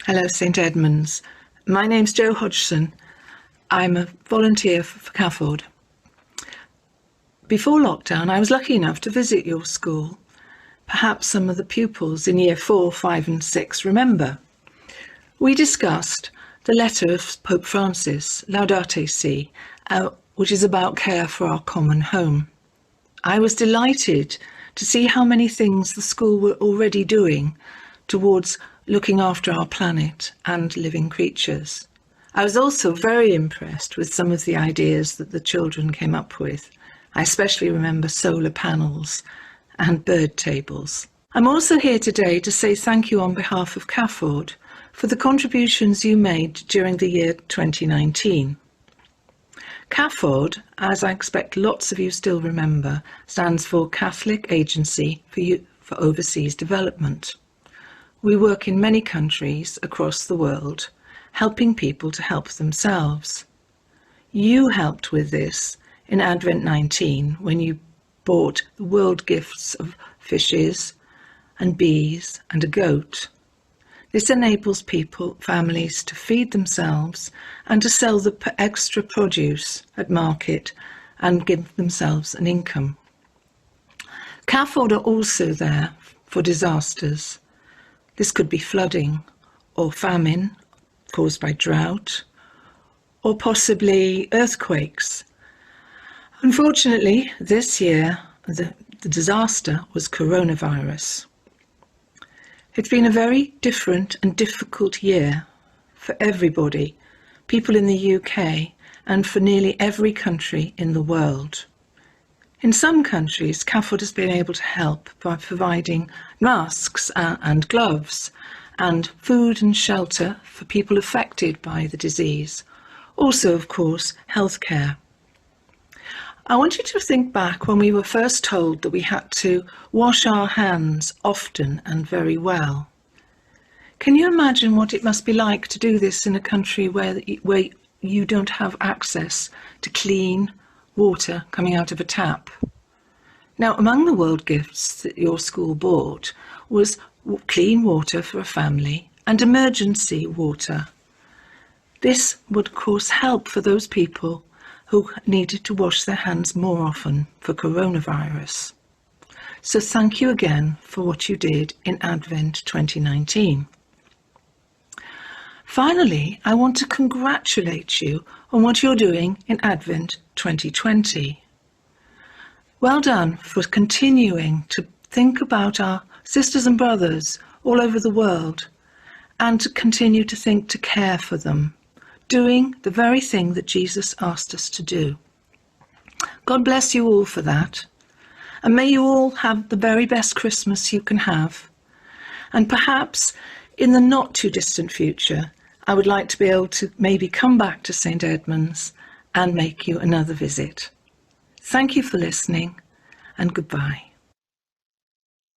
Hello, St Edmunds. My name's Jo Hodgson. I'm a volunteer for CAFOD. Before lockdown, I was lucky enough to visit your school. Perhaps some of the pupils in year 4, 5 and 6 remember. We discussed the letter of Pope Francis, Laudate Si, which is about care for our common home. I was delighted to see how many things the school were already doing towards looking after our planet and living creatures. I was also very impressed with some of the ideas that the children came up with. I especially remember solar panels and bird tables. I'm also here today to say thank you on behalf of CAFOD for the contributions you made during the year 2019. CAFOD, as I expect lots of you still remember, stands for Catholic Agency for Overseas Development. We work in many countries across the world, helping people to help themselves. You helped with this in Advent 19 when you bought the world gifts of fishes and bees and a goat. This enables families to feed themselves and to sell the extra produce at market and give themselves an income. CAFOD are also there for disasters. This could be flooding or famine caused by drought or possibly earthquakes. Unfortunately, this year the disaster was coronavirus. It's been a very different and difficult year for everybody, people in the UK and for nearly every country in the world. In some countries, CAFOD has been able to help by providing masks and gloves and food and shelter for people affected by the disease. Also, of course, healthcare. I want you to think back when we were first told that we had to wash our hands often and very well. Can you imagine what it must be like to do this in a country where you don't have access to clean water coming out of a tap? Now, among the world gifts that your school bought was clean water for a family and emergency water. This would, of course, help for those people who needed to wash their hands more often for coronavirus. So thank you again for what you did in Advent 2019. Finally, I want to congratulate you on what you're doing in Advent 2020. Well done for continuing to think about our sisters and brothers all over the world and to continue to think to care for them, doing the very thing that Jesus asked us to do. God bless you all for that. And may you all have the very best Christmas you can have. And perhaps in the not too distant future, I would like to be able to maybe come back to St Edmunds and make you another visit. Thank you for listening and goodbye.